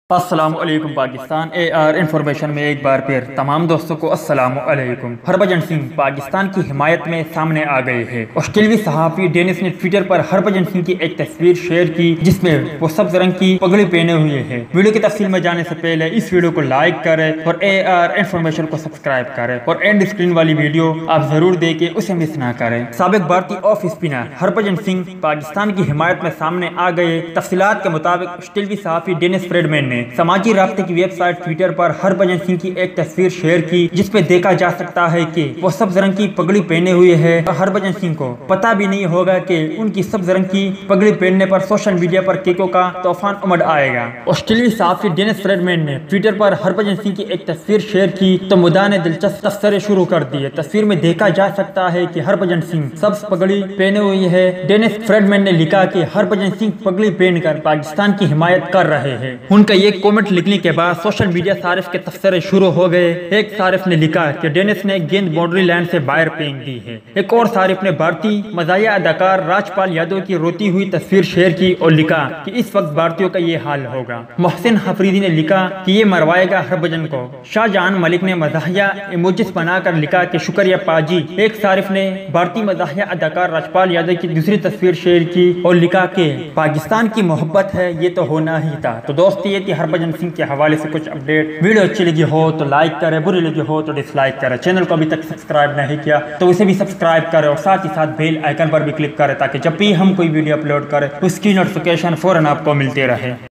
अस्सलाम वालेकुम Pakistan AR information में एक बार फिर तमाम दोस्तों को अस्सलाम वालेकुम। हरभजन सिंह पाकिस्तान की हिमायत में सामने आ गए हैं। ऑस्ट्रेलियावी सहाफ़ी डेनिस ने ट्विटर पर हरभजन सिंह की एक तस्वीर शेयर की जिसमें वो सब्ज रंग की पगड़ी पहने हुए हैं। वीडियो की तफसील में जाने से पहले इस वीडियो को लाइक करें और AR इंफॉर्मेशन को सब्सक्राइब करें और एंड स्क्रीन वाली वीडियो आप जरूर देखें, उसे मिस ना करें। साबिक भारतीय ऑफ स्पिनर हरभजन सिंह पाकिस्तान की हिमायत में सामने आ गए। तफसीलात के मुताबिक ऑस्ट्रेलियावी सहाफ़ी डेनिस फ्रेडमैन ने समाजी राब्ते की वेबसाइट ट्विटर पर हरभजन सिंह की एक तस्वीर शेयर की जिसपे देखा जा सकता है कि वो सब्ज रंग की पगड़ी पहने हुए है। हरभजन सिंह को पता भी नहीं होगा कि उनकी सब्ज रंग की पगड़ी पहनने पर सोशल मीडिया पर केकों का तूफान उमड़ आएगा। ऑस्ट्रेलियाई सहाफ़ी डेनिस फ्रेडमैन ने ट्विटर पर हरभजन सिंह की एक तस्वीर शेयर की तो मुद्दा ने दिलचस्प तबसरे शुरू कर दिए। तस्वीर में देखा जा सकता है कि हरभजन सिंह सब्ज पगड़ी पहने हुए है। डेनिस फ्रेडमैन ने लिखा कि हरभजन सिंह पगड़ी पहनकर पाकिस्तान की हिमायत कर रहे हैं। उनका ये कमेंट लिखने के बाद सोशल मीडिया सारिफ के तबसरे शुरू हो गए। एक सारिफ ने लिखा कि डेनिस ने गेंद बाउंड्री लाइन से बाहर फेंक दी है। एक और सारिफ ने भारतीय मज़ाहिया अदाकार राजपाल यादव की रोती हुई तस्वीर शेयर की और लिखा कि इस वक्त भारतीयों का ये हाल होगा। मोहसिन हफरीदी ने लिखा कि ये मरवाएगा हरभजन को। शाहजहान मलिक ने मज़ाहिया इमोजिस बनाकर लिखा कि शुक्रिया पाजी। एक सारिफ ने भारतीय मज़ाहिया अदाकार राजपाल यादव की दूसरी तस्वीर शेयर की और लिखा कि पाकिस्तान की मोहब्बत है, ये तो होना ही था। तो दोस्त ये थी हरभजन सिंह के हवाले से कुछ अपडेट। वीडियो अच्छी लगी हो तो लाइक करें, बुरी लगी हो तो डिसलाइक करें। चैनल को अभी तक सब्सक्राइब नहीं किया तो उसे भी सब्सक्राइब करें और साथ ही साथ बेल आइकन पर भी क्लिक करें ताकि जब भी हम कोई वीडियो अपलोड करें उसकी नोटिफिकेशन फौरन आपको मिलती रहे।